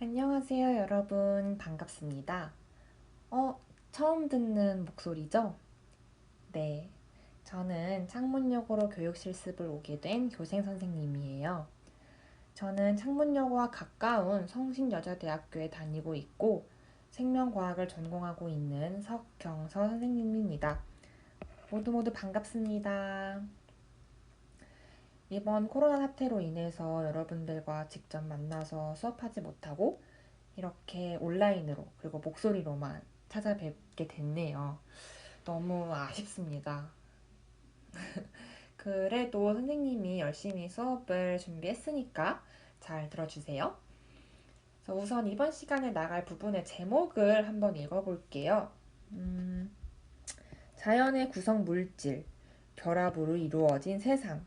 안녕하세요, 여러분. 반갑습니다. 어, 처음 듣는 목소리죠? 네. 저는 창문여고로 교육 실습을 오게 된 교생 선생님이에요. 저는 창문여고와 가까운 성신여자대학교에 다니고 있고 생명과학을 전공하고 있는 석경서 선생님입니다. 모두 모두 반갑습니다. 이번 코로나 사태로 인해서 여러분들과 직접 만나서 수업하지 못하고 이렇게 온라인으로 그리고 목소리로만 찾아뵙게 됐네요. 너무 아쉽습니다. 그래도 선생님이 열심히 수업을 준비했으니까 잘 들어주세요. 그래서 우선 이번 시간에 나갈 부분의 제목을 한번 읽어볼게요. 음, 자연의 구성 물질, 결합으로 이루어진 세상,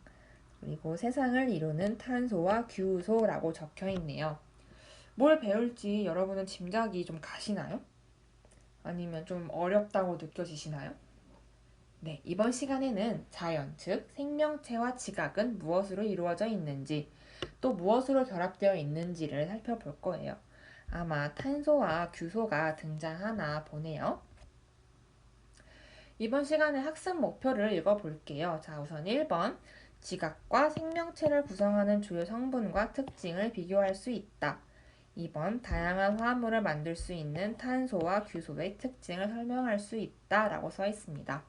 그리고 세상을 이루는 탄소와 규소라고 적혀 있네요. 뭘 배울지 여러분은 짐작이 좀 가시나요? 아니면 좀 어렵다고 느껴지시나요? 네, 이번 시간에는 자연, 즉 생명체와 지각은 무엇으로 이루어져 있는지, 또 무엇으로 결합되어 있는지를 살펴볼 거예요. 아마 탄소와 규소가 등장하나 보네요. 이번 시간의 학습 목표를 읽어볼게요. 자, 우선 1번. 지각과 생명체를 구성하는 주요 성분과 특징을 비교할 수 있다. 2번. 다양한 화합물을 만들 수 있는 탄소와 규소의 특징을 설명할 수 있다. 라고 써 있습니다.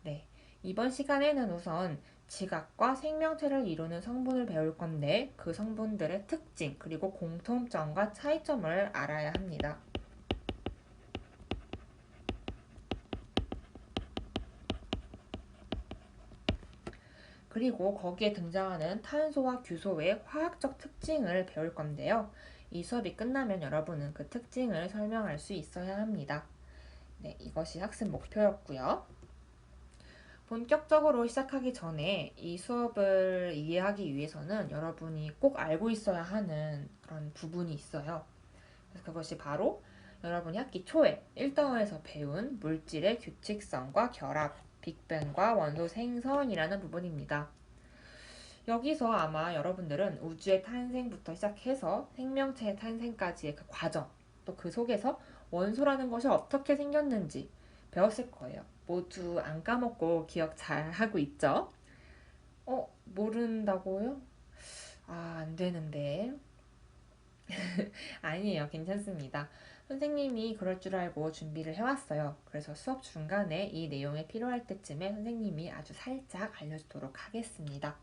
네. 이번 시간에는 우선 지각과 생명체를 이루는 성분을 배울 건데 그 성분들의 특징 그리고 공통점과 차이점을 알아야 합니다. 그리고 거기에 등장하는 탄소와 규소의 화학적 특징을 배울 건데요. 이 수업이 끝나면 여러분은 그 특징을 설명할 수 있어야 합니다. 네, 이것이 학습 목표였고요. 본격적으로 시작하기 전에 이 수업을 이해하기 위해서는 여러분이 꼭 알고 있어야 하는 그런 부분이 있어요. 그래서 그것이 바로 여러분이 학기 초에 1단원에서 배운 물질의 규칙성과 결합, 빅뱅과 원소 생성이라는 부분입니다. 여기서 아마 여러분들은 우주의 탄생부터 시작해서 생명체의 탄생까지의 그 과정, 또 그 속에서 원소라는 것이 어떻게 생겼는지 배웠을 거예요. 모두 안 까먹고 기억 잘 하고 있죠? 모른다고요? 아, 안 되는데. 아니에요. 괜찮습니다. 선생님이 그럴 줄 알고 준비를 해왔어요. 그래서 수업 중간에 이 내용이 필요할 때쯤에 선생님이 아주 살짝 알려주도록 하겠습니다.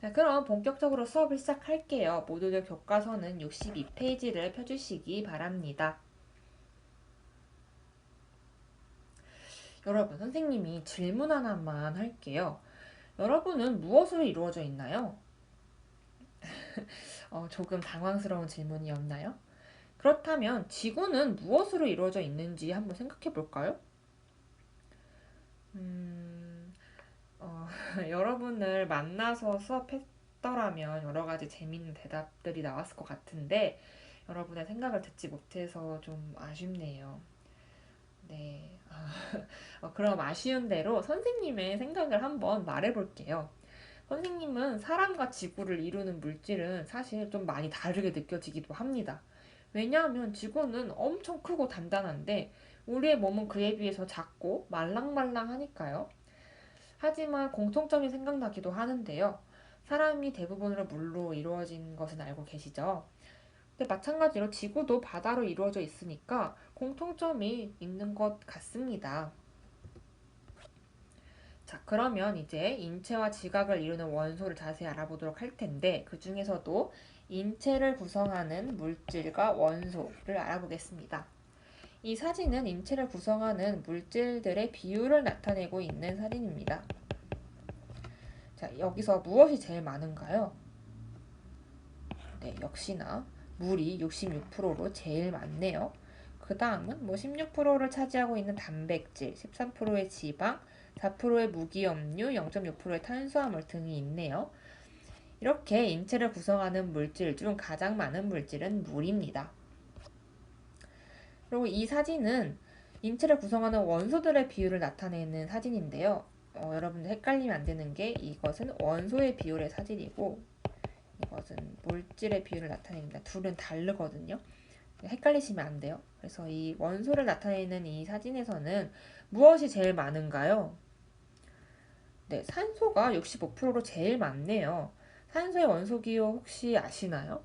자, 그럼 본격적으로 수업을 시작할게요. 모두들 교과서는 62페이지를 펴주시기 바랍니다. 여러분, 선생님이 질문 하나만 할게요. 여러분은 무엇으로 이루어져 있나요? 조금 당황스러운 질문이었나요? 그렇다면 지구는 무엇으로 이루어져 있는지 한번 생각해 볼까요? 음, 여러분을 만나서 수업했더라면 여러 가지 재미있는 대답들이 나왔을 것 같은데 여러분의 생각을 듣지 못해서 좀 아쉽네요. 네. 그럼 아쉬운 대로 선생님의 생각을 한번 말해볼게요. 선생님은 사람과 지구를 이루는 물질은 사실 좀 많이 다르게 느껴지기도 합니다. 왜냐하면 지구는 엄청 크고 단단한데 우리의 몸은 그에 비해서 작고 말랑말랑하니까요. 하지만 공통점이 생각나기도 하는데요. 사람이 대부분으로 물로 이루어진 것은 알고 계시죠? 근데 마찬가지로 지구도 바다로 이루어져 있으니까 공통점이 있는 것 같습니다. 자, 그러면 이제 인체와 지각을 이루는 원소를 자세히 알아보도록 할 텐데 그 중에서도 인체를 구성하는 물질과 원소를 알아보겠습니다. 이 사진은 인체를 구성하는 물질들의 비율을 나타내고 있는 사진입니다. 자, 여기서 무엇이 제일 많은가요? 네, 역시나 물이 66%로 제일 많네요. 그 다음은 뭐 16%를 차지하고 있는 단백질, 13%의 지방, 4%의 무기염류, 0.6%의 탄수화물 등이 있네요. 이렇게 인체를 구성하는 물질 중 가장 많은 물질은 물입니다. 그리고 이 사진은 인체를 구성하는 원소들의 비율을 나타내는 사진인데요. 여러분들 헷갈리면 안 되는 게 이것은 원소의 비율의 사진이고 이것은 물질의 비율을 나타냅니다. 둘은 다르거든요. 헷갈리시면 안 돼요. 그래서 이 원소를 나타내는 이 사진에서는 무엇이 제일 많은가요? 네, 산소가 65%로 제일 많네요. 산소의 원소 기호 혹시 아시나요?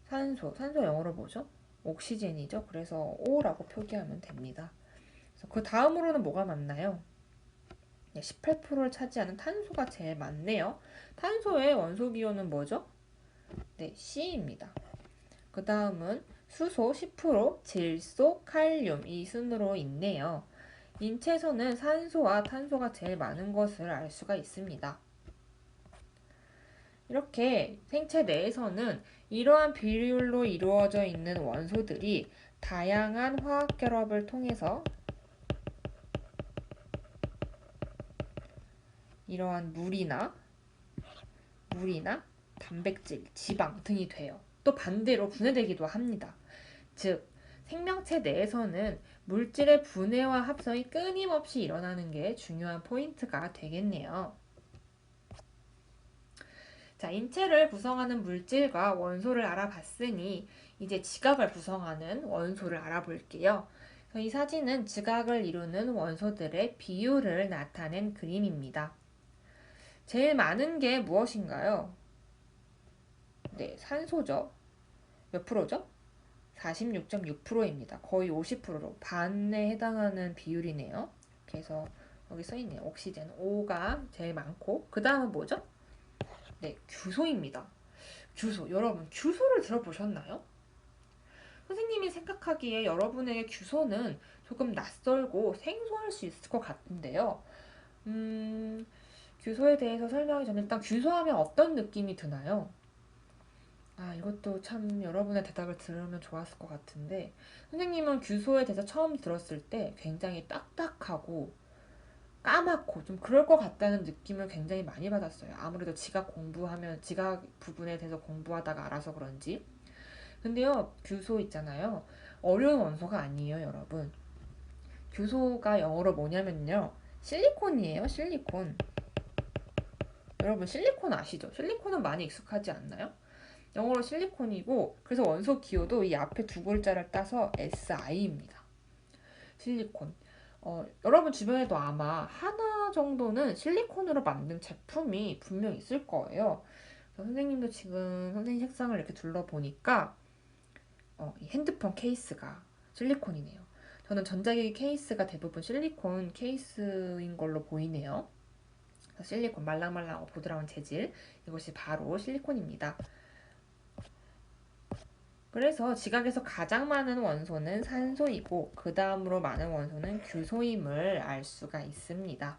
산소 영어로 뭐죠? 옥시젠이죠. 그래서 O라고 표기하면 됩니다. 그래서 그 다음으로는 뭐가 많나요? 네, 18%를 차지하는 탄소가 제일 많네요. 탄소의 원소 기호는 뭐죠? 네, C입니다. 그 다음은 수소 10%, 질소, 칼륨 이 순으로 있네요. 인체에서는 산소와 탄소가 제일 많은 것을 알 수가 있습니다. 이렇게 생체 내에서는 이러한 비율로 이루어져 있는 원소들이 다양한 화학 결합을 통해서 이러한 물이나 단백질, 지방 등이 돼요. 또 반대로 분해되기도 합니다. 즉, 생명체 내에서는 물질의 분해와 합성이 끊임없이 일어나는 게 중요한 포인트가 되겠네요. 자, 인체를 구성하는 물질과 원소를 알아봤으니 이제 지각을 구성하는 원소를 알아볼게요. 이 사진은 지각을 이루는 원소들의 비율을 나타낸 그림입니다. 제일 많은 게 무엇인가요? 네, 산소죠. 몇 프로죠? 46.6%입니다. 거의 50%로 반에 해당하는 비율이네요. 그래서 여기 써있네요. 옥시젠 O가 제일 많고 그 다음은 뭐죠? 네, 규소입니다. 규소. 여러분, 규소를 들어보셨나요? 선생님이 생각하기에 여러분에게 규소는 조금 낯설고 생소할 수 있을 것 같은데요. 규소에 대해서 설명하기 전에 일단 규소하면 어떤 느낌이 드나요? 이것도 참 여러분의 대답을 들으면 좋았을 것 같은데, 선생님은 규소에 대해서 처음 들었을 때 굉장히 딱딱하고 까맣고 좀 그럴 것 같다는 느낌을 굉장히 많이 받았어요. 아무래도 지각 부분에 대해서 공부하다가 알아서 그런지. 근데요, 규소 있잖아요. 어려운 원소가 아니에요, 여러분. 규소가 영어로 뭐냐면요. 실리콘이에요, 실리콘. 여러분, 실리콘 아시죠? 실리콘은 많이 익숙하지 않나요? 영어로 실리콘이고, 그래서 원소 기호도 이 앞에 두 글자를 따서 SI입니다. 실리콘. 여러분 주변에도 아마 하나 정도는 실리콘으로 만든 제품이 분명 있을 거예요. 선생님도 지금 선생님 책상을 이렇게 둘러보니까 이 핸드폰 케이스가 실리콘이네요. 저는 전자기기 케이스가 대부분 실리콘 케이스인 걸로 보이네요. 실리콘 말랑말랑하고 보드라운 재질, 이것이 바로 실리콘입니다. 그래서 지각에서 가장 많은 원소는 산소이고 그 다음으로 많은 원소는 규소임을 알 수가 있습니다.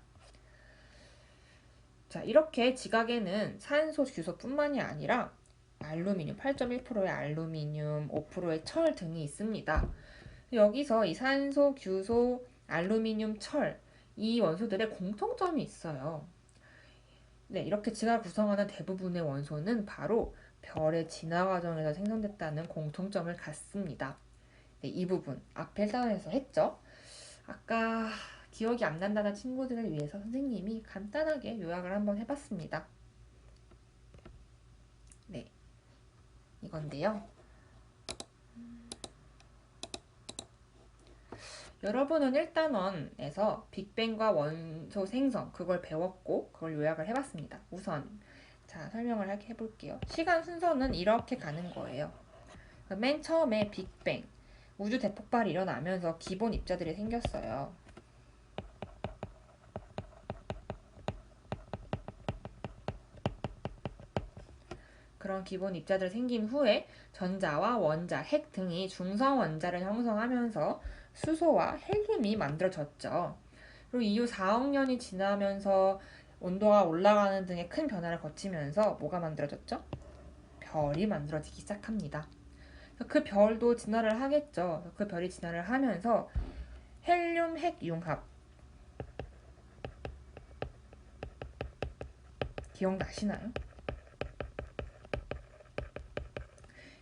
자, 이렇게 지각에는 산소, 규소뿐만이 아니라 알루미늄, 8.1%의 알루미늄, 5%의 철 등이 있습니다. 여기서 이 산소, 규소, 알루미늄, 철, 이 원소들의 공통점이 있어요. 네, 이렇게 지각을 구성하는 대부분의 원소는 바로 별의 진화 과정에서 생성됐다는 공통점을 갖습니다. 네, 이 부분 앞에 사연에서 했죠. 아까 기억이 안 난다는 친구들을 위해서 선생님이 간단하게 요약을 한번 해봤습니다. 네, 이건데요. 여러분은 1단원에서 빅뱅과 원소 생성 그걸 배웠고 그걸 요약을 해봤습니다. 우선 자, 설명을 해볼게요. 시간 순서는 이렇게 가는 거예요. 맨 처음에 빅뱅, 우주 대폭발이 일어나면서 기본 입자들이 생겼어요. 그런 기본 입자들 생긴 후에 전자와 원자, 핵 등이 중성 원자를 형성하면서 수소와 헬륨이 만들어졌죠. 그리고 이후 4억 년이 지나면서 온도가 올라가는 등의 큰 변화를 거치면서 뭐가 만들어졌죠? 별이 만들어지기 시작합니다. 그 별도 진화를 하겠죠. 그 별이 진화를 하면서 헬륨 핵 융합 기억나시나요?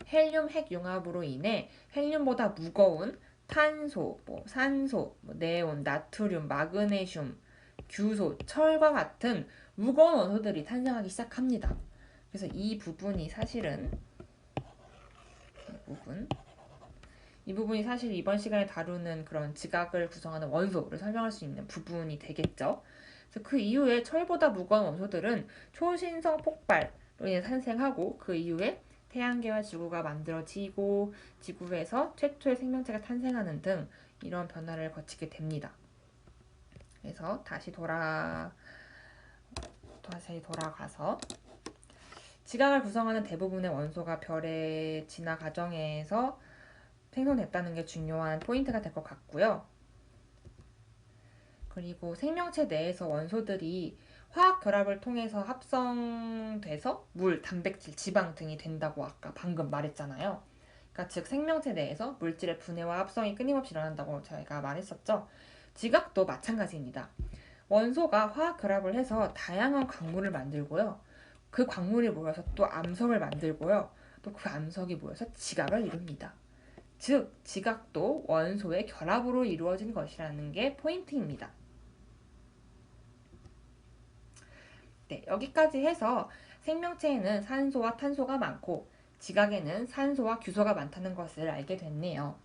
헬륨 핵 융합으로 인해 헬륨보다 무거운 탄소, 산소, 네온, 나트륨, 마그네슘, 규소, 철과 같은 무거운 원소들이 탄생하기 시작합니다. 그래서 이 부분이 사실은 이 부분이 사실 이번 시간에 다루는 그런 지각을 구성하는 원소를 설명할 수 있는 부분이 되겠죠. 그래서 그 이후에 철보다 무거운 원소들은 초신성 폭발로 인해 탄생하고 그 이후에 태양계와 지구가 만들어지고 지구에서 최초의 생명체가 탄생하는 등 이런 변화를 거치게 됩니다. 그래서 다시 돌아가서 지각을 구성하는 대부분의 원소가 별의 진화 과정에서 생성됐다는 게 중요한 포인트가 될 것 같고요. 그리고 생명체 내에서 원소들이 화학 결합을 통해서 합성돼서 물, 단백질, 지방 등이 된다고 아까 방금 말했잖아요. 그러니까 즉 생명체 내에서 물질의 분해와 합성이 끊임없이 일어난다고 저희가 말했었죠. 지각도 마찬가지입니다. 원소가 화학 결합을 해서 다양한 광물을 만들고요. 그 광물이 모여서 또 암석을 만들고요. 또 그 암석이 모여서 지각을 이룹니다. 즉, 지각도 원소의 결합으로 이루어진 것이라는 게 포인트입니다. 네, 여기까지 해서 생명체에는 산소와 탄소가 많고 지각에는 산소와 규소가 많다는 것을 알게 됐네요.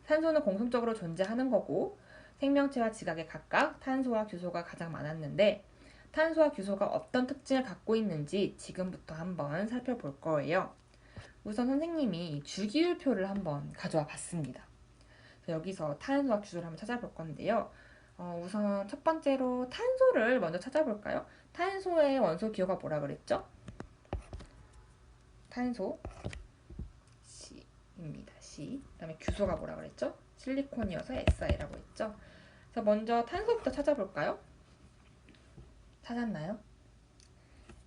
산소는 공통적으로 존재하는 거고 생명체와 지각에 각각 탄소와 규소가 가장 많았는데 탄소와 규소가 어떤 특징을 갖고 있는지 지금부터 한번 살펴볼 거예요. 우선 선생님이 주기율표를 한번 가져와 봤습니다. 여기서 탄소와 규소를 한번 찾아볼 건데요. 우선 첫 번째로 탄소를 먼저 찾아볼까요? 탄소의 원소 기호가 뭐라 그랬죠? 탄소 C입니다. C. 그다음에 규소가 뭐라 그랬죠? 실리콘이어서 Si라고 했죠. 그래서 먼저 탄소부터 찾아볼까요? 찾았나요?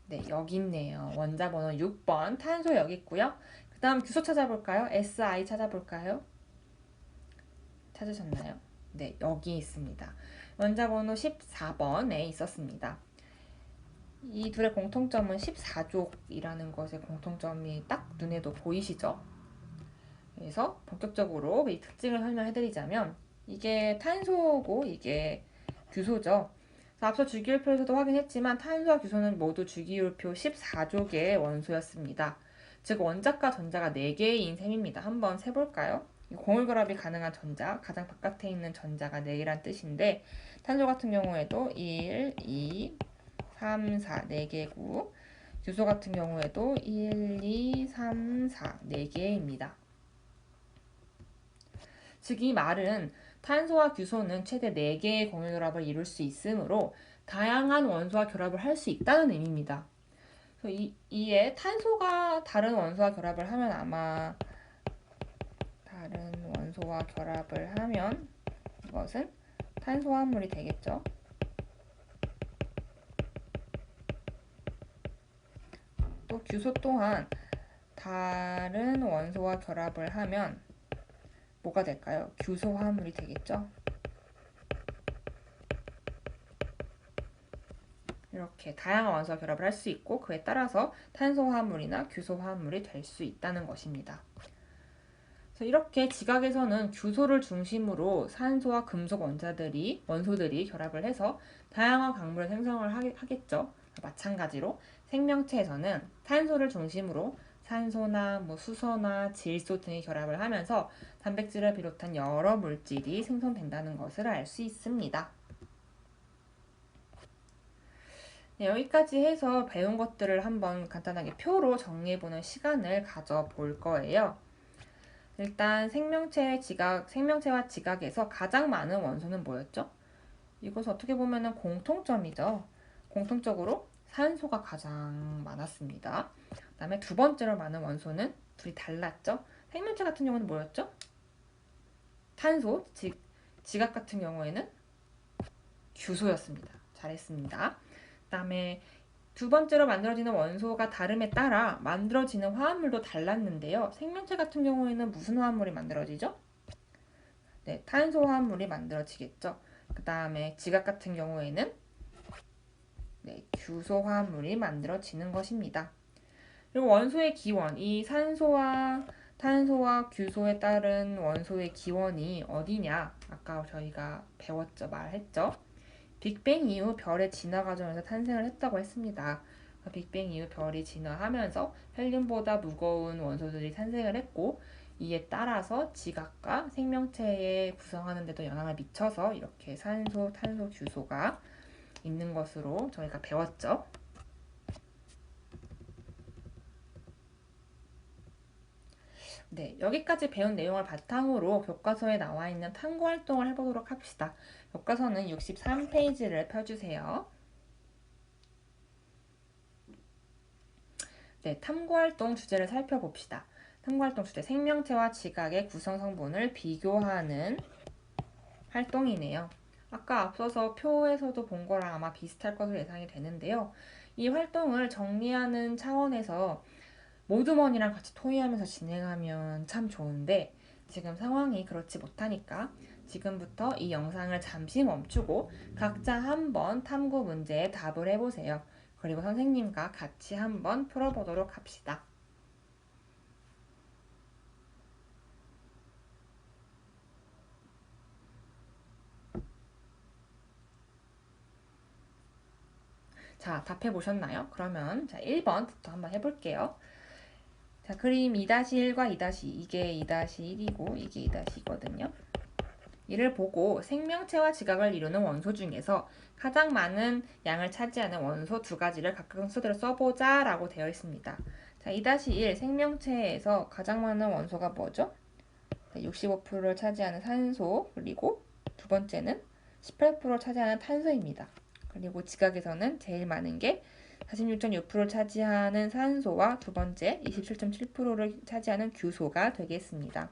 네, 여기 있네요. 원자 번호 6번 탄소 여기 있고요. 그 다음 규소 찾아볼까요? Si 찾아볼까요? 찾으셨나요? 네, 여기 있습니다. 원자 번호 14번에 있었습니다. 이 둘의 공통점은 14족이라는 것의 공통점이 딱 눈에도 보이시죠? 그래서 본격적으로 이 특징을 설명해드리자면 이게 탄소고 이게 규소죠. 앞서 주기율표에서도 확인했지만 탄소와 규소는 모두 주기율표 14족의 원소였습니다. 즉 원자과 전자가 4개인 셈입니다. 한번 세볼까요? 공울결합이 가능한 전자, 가장 바깥에 있는 전자가 4개란 뜻인데 탄소 같은 경우에도 1, 2, 3, 4, 4개고 규소 같은 경우에도 1, 2, 3, 4, 4개입니다. 즉 이 말은 탄소와 규소는 최대 4개의 공유결합을 이룰 수 있으므로 다양한 원소와 결합을 할 수 있다는 의미입니다. 이에 탄소가 다른 원소와 결합을 하면 아마 다른 원소와 결합을 하면 이것은 탄소화합물이 되겠죠. 또 규소 또한 다른 원소와 결합을 하면 뭐가 될까요? 규소화합물이 되겠죠. 이렇게 다양한 원소와 결합을 할 수 있고 그에 따라서 탄소화합물이나 규소화합물이 될 수 있다는 것입니다. 그래서 이렇게 지각에서는 규소를 중심으로 산소와 금속 원소들이 결합을 해서 다양한 광물을 생성을 하겠죠. 마찬가지로 생명체에서는 탄소를 중심으로 산소나 수소나 질소 등이 결합을 하면서 단백질을 비롯한 여러 물질이 생성된다는 것을 알 수 있습니다. 네, 여기까지 해서 배운 것들을 한번 간단하게 표로 정리해보는 시간을 가져볼 거예요. 일단 생명체와 지각에서 가장 많은 원소는 뭐였죠? 이것은 어떻게 보면 공통점이죠. 공통적으로 산소가 가장 많았습니다. 그 다음에 두 번째로 많은 원소는 둘이 달랐죠. 생명체 같은 경우는 뭐였죠? 탄소, 지각 같은 경우에는 규소였습니다. 잘했습니다. 그 다음에 두 번째로 만들어지는 원소가 다름에 따라 만들어지는 화합물도 달랐는데요. 생명체 같은 경우에는 무슨 화합물이 만들어지죠? 네, 탄소 화합물이 만들어지겠죠. 그 다음에 지각 같은 경우에는 규소 화합물이 만들어지는 것입니다. 그리고 원소의 기원, 이 산소와 탄소와 규소에 따른 원소의 기원이 어디냐? 아까 저희가 배웠죠, 말했죠. 빅뱅 이후 별의 진화 과정에서 탄생을 했다고 했습니다. 빅뱅 이후 별이 진화하면서 헬륨보다 무거운 원소들이 탄생을 했고, 이에 따라서 지각과 생명체의 구성하는 데도 영향을 미쳐서 이렇게 산소, 탄소, 규소가 있는 것으로 저희가 배웠죠. 네, 여기까지 배운 내용을 바탕으로 교과서에 나와 있는 탐구 활동을 해보도록 합시다. 교과서는 63페이지를 펴주세요. 네, 탐구 활동 주제를 살펴봅시다. 탐구 활동 주제, 생명체와 지각의 구성 성분을 비교하는 활동이네요. 아까 앞서서 표에서도 본 거랑 아마 비슷할 것으로 예상이 되는데요. 이 활동을 정리하는 차원에서 모두먼이랑 같이 토의하면서 진행하면 참 좋은데 지금 상황이 그렇지 못하니까 지금부터 이 영상을 잠시 멈추고 각자 한번 탐구 문제에 답을 해보세요. 그리고 선생님과 같이 한번 풀어보도록 합시다. 자, 답해보셨나요? 그러면 자, 1번부터 한번 해볼게요. 자, 그림 2-1과 2-2, 이게 2-1이고 이게 2-2거든요. 이를 보고 생명체와 지각을 이루는 원소 중에서 가장 많은 양을 차지하는 원소 두 가지를 각각 순서대로 써보자 라고 되어 있습니다. 자, 2-1 생명체에서 가장 많은 원소가 뭐죠? 65%를 차지하는 산소, 그리고 두 번째는 18%를 차지하는 탄소입니다. 그리고 지각에서는 제일 많은 게 46.6%를 차지하는 산소와 두 번째 27.7%를 차지하는 규소가 되겠습니다.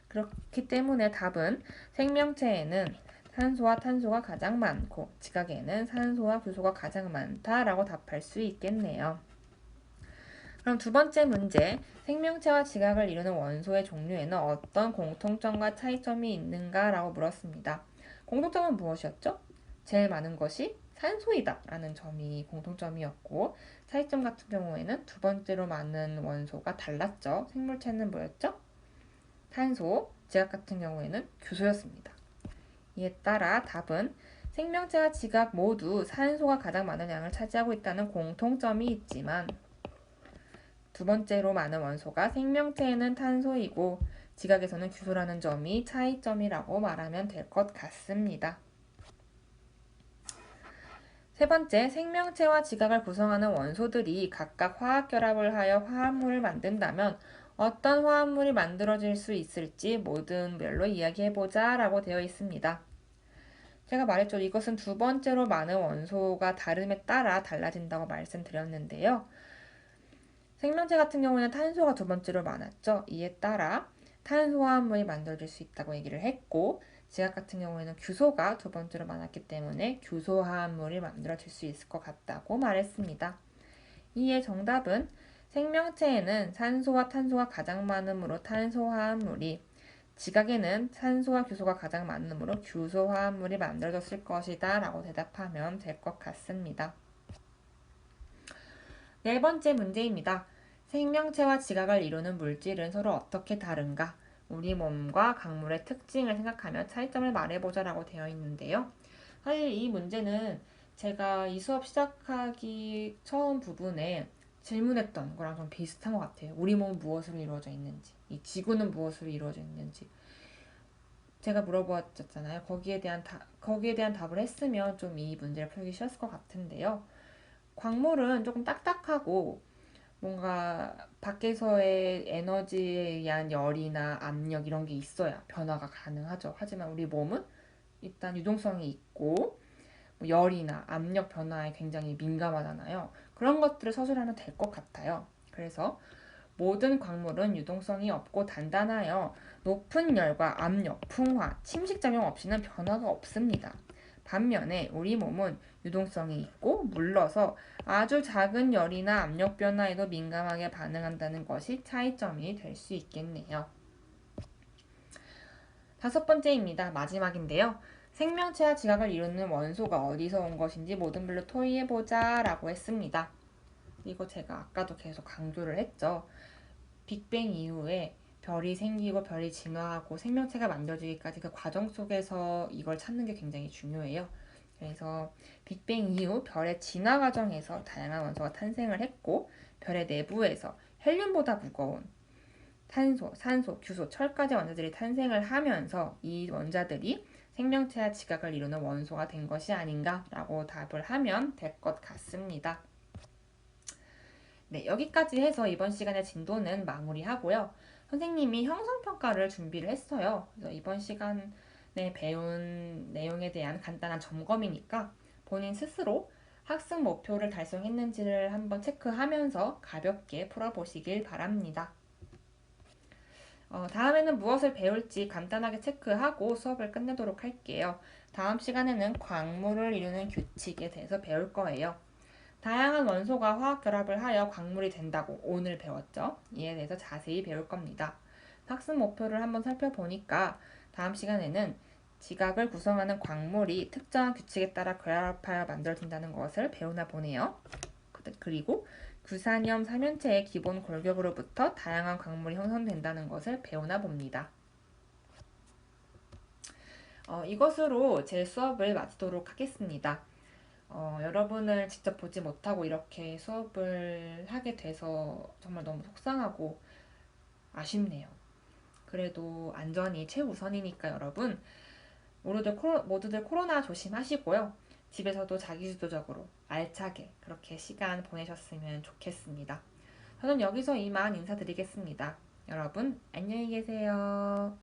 그렇기 때문에 답은 생명체에는 산소와 탄소가 가장 많고 지각에는 산소와 규소가 가장 많다라고 답할 수 있겠네요. 그럼 두 번째 문제, 생명체와 지각을 이루는 원소의 종류에는 어떤 공통점과 차이점이 있는가 라고 물었습니다. 공통점은 무엇이었죠? 제일 많은 것이 산소이다 라는 점이 공통점이었고, 차이점 같은 경우에는 두 번째로 많은 원소가 달랐죠. 생물체는 뭐였죠? 탄소, 지각 같은 경우에는 규소였습니다. 이에 따라 답은 생명체와 지각 모두 산소가 가장 많은 양을 차지하고 있다는 공통점이 있지만 두 번째로 많은 원소가 생명체에는 탄소이고 지각에서는 규소라는 점이 차이점이라고 말하면 될 것 같습니다. 세 번째, 생명체와 지각을 구성하는 원소들이 각각 화학결합을 하여 화합물을 만든다면 어떤 화합물이 만들어질 수 있을지 모든 별로 이야기해보자 라고 되어 있습니다. 제가 말했죠. 이것은 두 번째로 많은 원소가 다름에 따라 달라진다고 말씀드렸는데요. 생명체 같은 경우에는 탄소가 두 번째로 많았죠. 이에 따라 탄소화합물이 만들어질 수 있다고 얘기를 했고, 지각 같은 경우에는 규소가 두 번째로 많았기 때문에 규소화합물이 만들어질 수 있을 것 같다고 말했습니다. 이에 정답은 생명체에는 산소와 탄소가 가장 많으므로 탄소화합물이, 지각에는 산소와 규소가 가장 많으므로 규소화합물이 만들어졌을 것이다 라고 대답하면 될 것 같습니다. 네 번째 문제입니다. 생명체와 지각을 이루는 물질은 서로 어떻게 다른가? 우리 몸과 강물의 특징을 생각하며 차이점을 말해보자 라고 되어 있는데요. 사실 이 문제는 제가 이 수업 시작하기 처음 부분에 질문했던 거랑 좀 비슷한 것 같아요. 우리 몸은 무엇으로 이루어져 있는지, 이 지구는 무엇으로 이루어져 있는지. 제가 물어보았잖아요. 거기에 대한 답을 했으면 좀 이 문제를 풀기 쉬웠을 것 같은데요. 광물은 조금 딱딱하고 뭔가 밖에서의 에너지에 의한 열이나 압력 이런 게 있어야 변화가 가능하죠. 하지만 우리 몸은 일단 유동성이 있고 열이나 압력 변화에 굉장히 민감하잖아요. 그런 것들을 서술하면 될 것 같아요. 그래서 모든 광물은 유동성이 없고 단단하여 높은 열과 압력, 풍화, 침식작용 없이는 변화가 없습니다. 반면에 우리 몸은 유동성이 있고 물러서 아주 작은 열이나 압력 변화에도 민감하게 반응한다는 것이 차이점이 될 수 있겠네요. 다섯 번째입니다. 마지막인데요. 생명체와 지각을 이루는 원소가 어디서 온 것인지 모든 별로 토의해보자 라고 했습니다. 이거 제가 아까도 계속 강조를 했죠. 빅뱅 이후에 별이 생기고 별이 진화하고 생명체가 만들어지기까지 그 과정 속에서 이걸 찾는 게 굉장히 중요해요. 그래서 빅뱅 이후 별의 진화 과정에서 다양한 원소가 탄생을 했고 별의 내부에서 헬륨보다 무거운 탄소, 산소, 규소, 철까지 원자들이 탄생을 하면서 이 원자들이 생명체와 지각을 이루는 원소가 된 것이 아닌가라고 답을 하면 될 것 같습니다. 네, 여기까지 해서 이번 시간의 진도는 마무리하고요. 선생님이 형성평가를 준비를 했어요. 그래서 이번 시간에 배운 내용에 대한 간단한 점검이니까 본인 스스로 학습 목표를 달성했는지를 한번 체크하면서 가볍게 풀어보시길 바랍니다. 다음에는 무엇을 배울지 간단하게 체크하고 수업을 끝내도록 할게요. 다음 시간에는 광물을 이루는 규칙에 대해서 배울 거예요. 다양한 원소가 화학 결합을 하여 광물이 된다고 오늘 배웠죠. 이에 대해서 자세히 배울 겁니다. 학습 목표를 한번 살펴보니까 다음 시간에는 지각을 구성하는 광물이 특정한 규칙에 따라 결합하여 만들어진다는 것을 배우나 보네요. 그리고 구산염 삼연체의 기본 골격으로부터 다양한 광물이 형성된다는 것을 배우나 봅니다. 이것으로 제 수업을 마치도록 하겠습니다. 여러분을 직접 보지 못하고 이렇게 수업을 하게 돼서 정말 너무 속상하고 아쉽네요. 그래도 안전이 최우선이니까 여러분 모두들 코로나 조심하시고요. 집에서도 자기주도적으로 알차게 그렇게 시간 보내셨으면 좋겠습니다. 저는 여기서 이만 인사드리겠습니다. 여러분 안녕히 계세요.